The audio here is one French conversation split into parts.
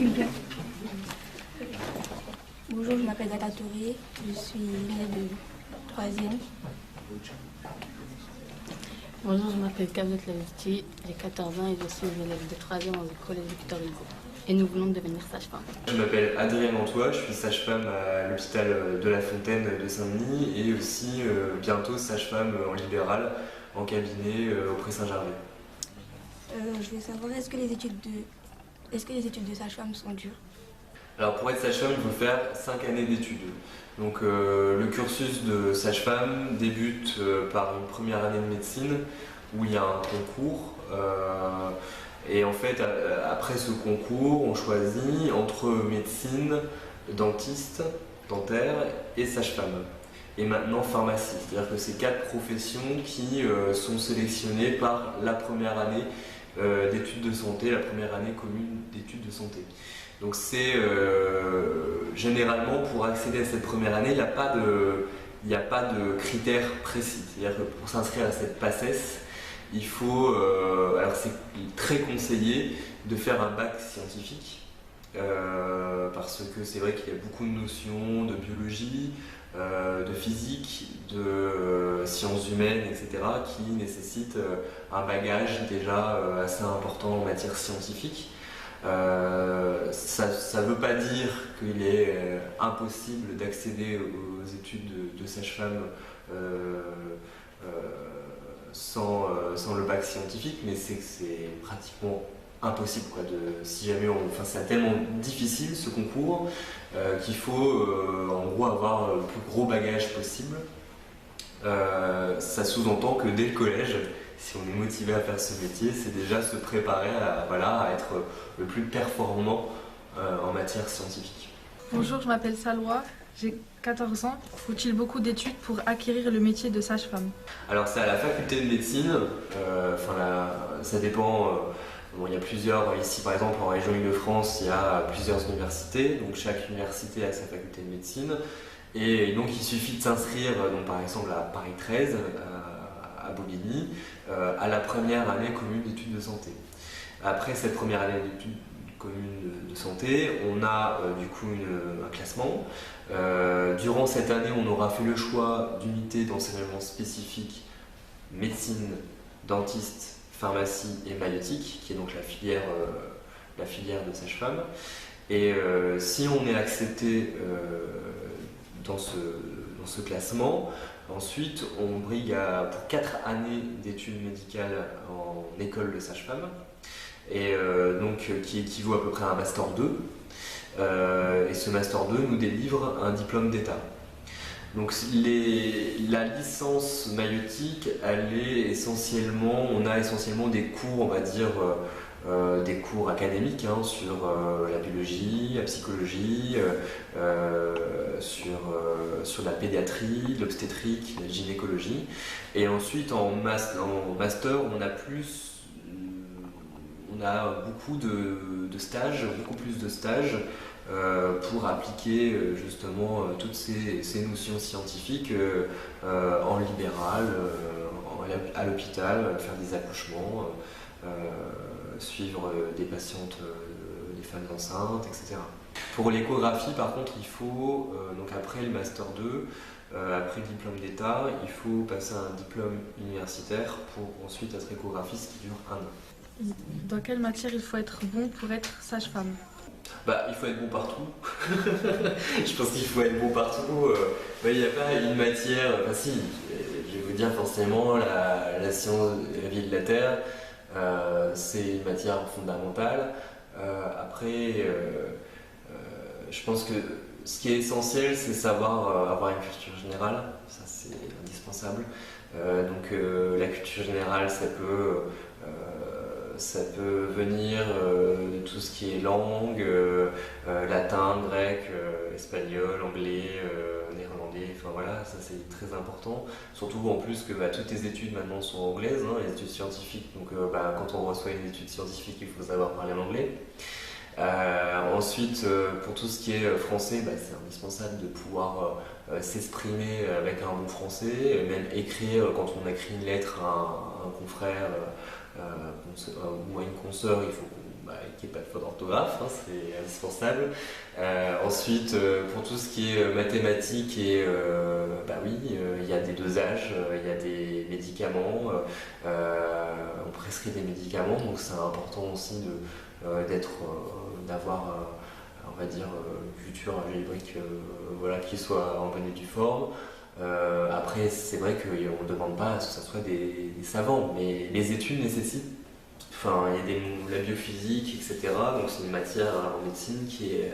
Fulbert. Bonjour, je m'appelle Data Touré, je suis élève de 3e. Bonjour, je m'appelle Kavlet Lavesti, j'ai 14 ans et je suis élève de 3e dans le collège Victor Hugo. Et nous venons de devenir sage-femme. Je m'appelle Adrien Antoine, je suis sage-femme à l'hôpital de la Fontaine de Saint-Denis et aussi bientôt sage-femme en libéral en cabinet auprès Saint-Gervais. Je voulais savoir, est-ce que les études de sage-femme sont dures? Alors pour être sage-femme, il faut faire 5 années d'études. Donc le cursus de sage-femme débute par une première année de médecine où il y a un concours. Et en fait, après ce concours, on choisit entre médecine, dentiste, dentaire et sage-femme. Et maintenant pharmacie. C'est-à-dire que c'est 4 professions qui sont sélectionnées par la première année d'études de santé, la première année commune d'études de santé. Donc c'est généralement pour accéder à cette première année, il n'y a pas de critères précis. C'est-à-dire que pour s'inscrire à cette PACES, il faut, alors c'est très conseillé de faire un bac scientifique parce que c'est vrai qu'il y a beaucoup de notions de biologie, de physique, de sciences humaines, etc. qui nécessitent un bagage déjà assez important en matière scientifique. Ça ne veut pas dire qu'il est impossible d'accéder aux études de sage-femme sans le bac scientifique, mais c'est pratiquement impossible si jamais c'est tellement difficile ce concours qu'il faut en gros avoir le plus gros bagage possible. Ça sous-entend que dès le collège, si on est motivé à faire ce métier, c'est déjà se préparer à être le plus performant en matière scientifique. Bonjour, je m'appelle Salwa, j'ai 14 ans. Faut-il beaucoup d'études pour acquérir le métier de sage-femme? Alors c'est à la faculté de médecine, ça dépend. Il y a plusieurs, ici par exemple en région Île-de-France, il y a plusieurs universités, donc chaque université a sa faculté de médecine. Et donc il suffit de s'inscrire, par exemple à Paris 13, à Bobigny, à la première année commune d'études de santé. Après cette première année d'études communes de santé, on a du coup un classement. Durant cette année, on aura fait le choix d'unités d'enseignement spécifiques médecine, dentiste, pharmacie et maïeutique, qui est donc la filière de sage-femme. Et si on est accepté dans ce classement, ensuite on brigue pour 4 années d'études médicales en école de sage-femme, et qui équivaut à peu près à un Master 2. Et ce Master 2 nous délivre un diplôme d'État. Donc la licence maïeutique, on a essentiellement des cours, on va dire, des cours académiques sur la biologie, la psychologie, sur la pédiatrie, l'obstétrique, la gynécologie. Et ensuite en master, on a beaucoup de stages, beaucoup plus de stages pour appliquer justement toutes ces notions scientifiques en libéral, à l'hôpital, faire des accouchements, suivre des patientes, des femmes enceintes, etc. Pour l'échographie, par contre, il faut, donc après le Master 2, après le diplôme d'État, il faut passer un diplôme universitaire pour ensuite être échographiste qui dure 1 an. Dans quelle matière il faut être bon pour être sage-femme? Il faut être bon partout. Je pense qu'il faut être bon partout. Il n'y a pas une matière. Si, je vais vous dire forcément, la science de la vie et de la Terre, c'est une matière fondamentale. Après, je pense que ce qui est essentiel, c'est savoir avoir une culture générale. Ça, c'est indispensable. La culture générale, ça peut venir de tout ce qui est langue, latin, grec, espagnol, anglais, néerlandais, ça c'est très important. Surtout en plus que toutes les études maintenant sont anglaises, les études scientifiques, donc quand on reçoit une étude scientifique, il faut savoir parler l'anglais. Ensuite, pour tout ce qui est français, c'est indispensable de pouvoir s'exprimer avec un bon français, même écrire, quand on écrit une lettre à un confrère ou à une consoeur, il faut qu'il n'y ait pas de faute d'orthographe, hein, c'est indispensable. Ensuite, pour tout ce qui est mathématiques, il y a des dosages, il y a des médicaments, on prescrit des médicaments, donc c'est important aussi d'avoir on va dire une culture algébrique qui soit en bonne et due forme. Après, c'est vrai qu'on ne demande pas à ce que ce soit des savants, mais les études nécessitent. Enfin, il y a la biophysique, etc. Donc c'est une matière en médecine qui est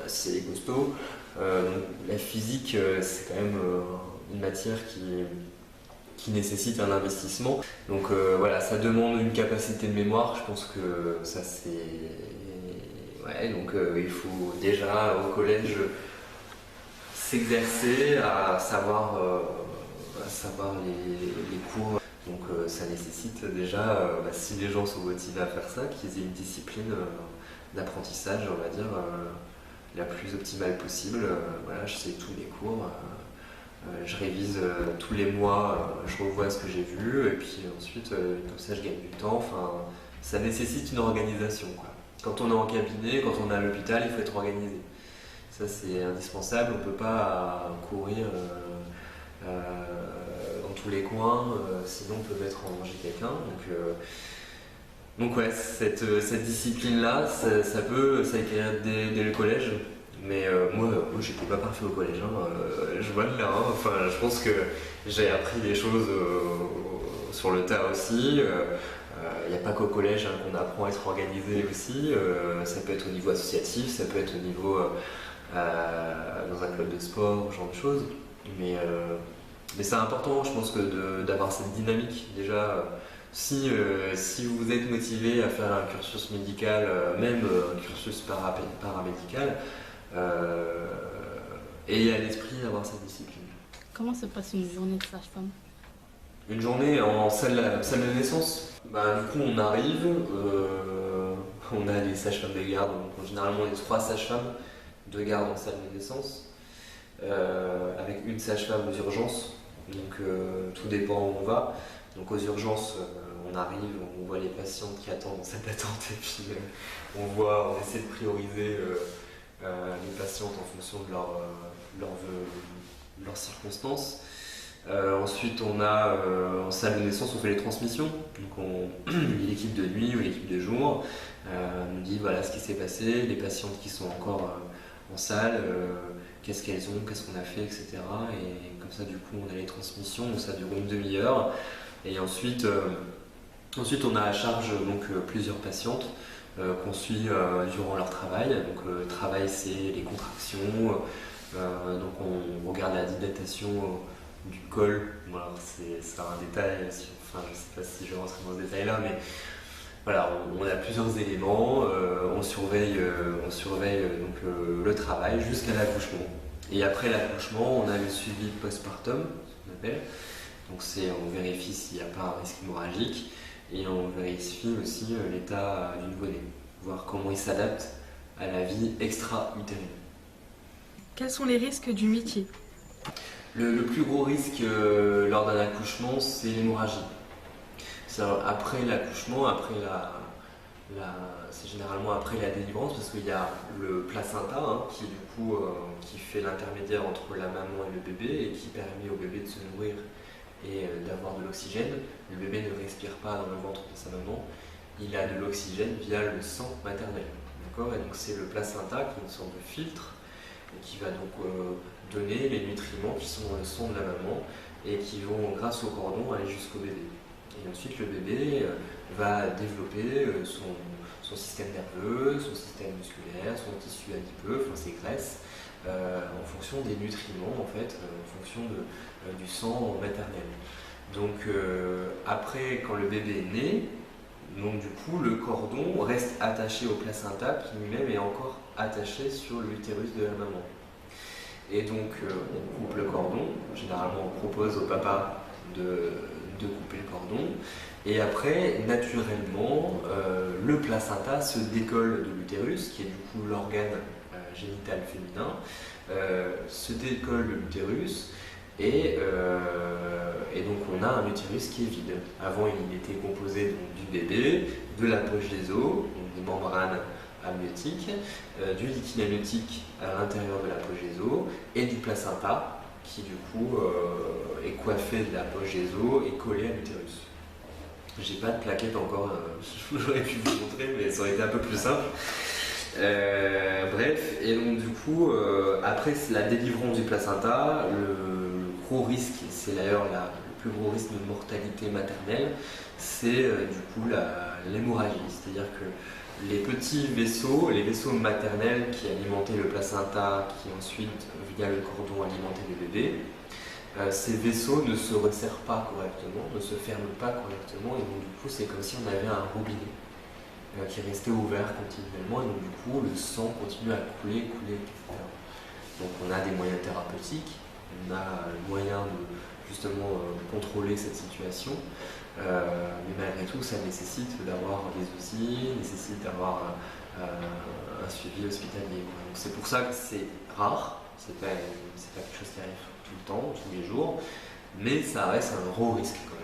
assez costaud. La physique, c'est quand même une matière qui nécessite un investissement. Donc ça demande une capacité de mémoire. Je pense que ça c'est... Ouais, donc il faut déjà au collège s'exercer à savoir les cours. Donc ça nécessite déjà, si les gens sont motivés à faire ça, qu'ils aient une discipline d'apprentissage, on va dire, la plus optimale possible. Je sais tous les cours, je révise tous les mois, je revois ce que j'ai vu, et puis ensuite, comme ça, je gagne du temps. Enfin, ça nécessite une organisation, quoi. Quand on est en cabinet, quand on est à l'hôpital, il faut être organisé. Ça, c'est indispensable. On ne peut pas courir dans tous les coins, sinon on peut mettre en danger quelqu'un. Donc cette discipline-là, ça peut s'acquérir dès le collège. Mais moi, j'étais pas parfait au collège. Je vois de là. Enfin, je pense que j'ai appris des choses sur le tas aussi. Il n'y a pas qu'au collège qu'on apprend à être organisé aussi. Ça peut être au niveau associatif, ça peut être au niveau dans un club de sport, ce genre de choses. Mais c'est important, je pense, d'avoir cette dynamique. Déjà, si vous êtes motivé à faire un cursus médical, même un cursus paramédical, ayez à l'esprit d'avoir cette discipline. Comment se passe une journée de sage-femme? Une journée en salle de naissance. Du coup, on arrive, on a les sages-femmes de garde, donc généralement les 3 sages-femmes de garde en salle de naissance, avec une sage-femme aux urgences. Donc tout dépend où on va. Donc aux urgences, on arrive, on voit les patientes qui attendent en salle d'attente, et puis on essaie de prioriser les patientes en fonction de leurs circonstances. Ensuite, on a en salle de naissance, on fait les transmissions. Donc l'équipe de nuit ou l'équipe de jour nous dit voilà ce qui s'est passé, les patientes qui sont encore en salle, qu'est-ce qu'elles ont, qu'est-ce qu'on a fait, etc. Et comme ça, du coup, on a les transmissions, donc ça dure une demi-heure. Et ensuite, on a à charge plusieurs patientes qu'on suit durant leur travail. Donc le travail, c'est les contractions. Donc on regarde la dilatation du col. Voilà, c'est un détail. Je ne sais pas si je vais rentrer dans ce détail-là, mais voilà, on a plusieurs éléments. On surveille le travail jusqu'à l'accouchement. Et après l'accouchement, on a le suivi postpartum, ce qu'on appelle. Donc on vérifie s'il n'y a pas un risque hémorragique, et on vérifie aussi l'état du nouveau-né, voir comment il s'adapte à la vie extra-utérine. Quels sont les risques du métier? Le plus gros risque lors d'un accouchement, c'est l'hémorragie. Après l'accouchement, c'est généralement après la délivrance, parce qu'il y a le placenta qui fait l'intermédiaire entre la maman et le bébé, et qui permet au bébé de se nourrir et d'avoir de l'oxygène. Le bébé ne respire pas dans le ventre de sa maman, il a de l'oxygène via le sang maternel. D'accord ? Et donc c'est le placenta qui est une sorte de filtre, et qui va donc donner les nutriments qui sont dans le sang de la maman, et qui vont, grâce au cordon, aller jusqu'au bébé. Et ensuite le bébé va développer son système nerveux, son système musculaire, son tissu adipeux, ses graisses, en fonction des nutriments, en fonction du sang maternel. Donc après, quand le bébé est né, donc du coup le cordon reste attaché au placenta, qui lui-même est encore attaché sur l'utérus de la maman. Et donc on coupe le cordon. Généralement on propose au papa de couper le cordon, et après naturellement le placenta se décolle de l'utérus, qui est du coup l'organe génital féminin, se décolle de l'utérus, Et donc on a un utérus qui est vide. Avant il était composé donc, du bébé, de la poche des os, donc des membranes amniotiques, du liquide amniotique à l'intérieur de la poche des os et du placenta qui du coup est coiffé de la poche des os et collé à l'utérus. J'ai pas de plaquette encore, j'aurais pu vous montrer mais ça aurait été un peu plus simple. Bref, et donc du coup, après la délivrance du placenta, le gros risque, c'est d'ailleurs le plus gros risque de mortalité maternelle, c'est du coup l'hémorragie. C'est-à-dire que les petits vaisseaux, les vaisseaux maternels qui alimentaient le placenta, qui ensuite, via le cordon, alimentaient le bébé, ces vaisseaux ne se resserrent pas correctement, ne se ferment pas correctement, et donc du coup c'est comme si on avait un robinet qui restait ouvert continuellement, et donc du coup le sang continue à couler, etc. Donc on a des moyens thérapeutiques, on a le moyen de justement contrôler cette situation, mais malgré tout ça nécessite d'avoir des outils, nécessite d'avoir un suivi hospitalier. Donc c'est pour ça que c'est rare, c'est pas quelque chose qui arrive tout le temps, tous les jours, mais ça reste un gros risque quand même.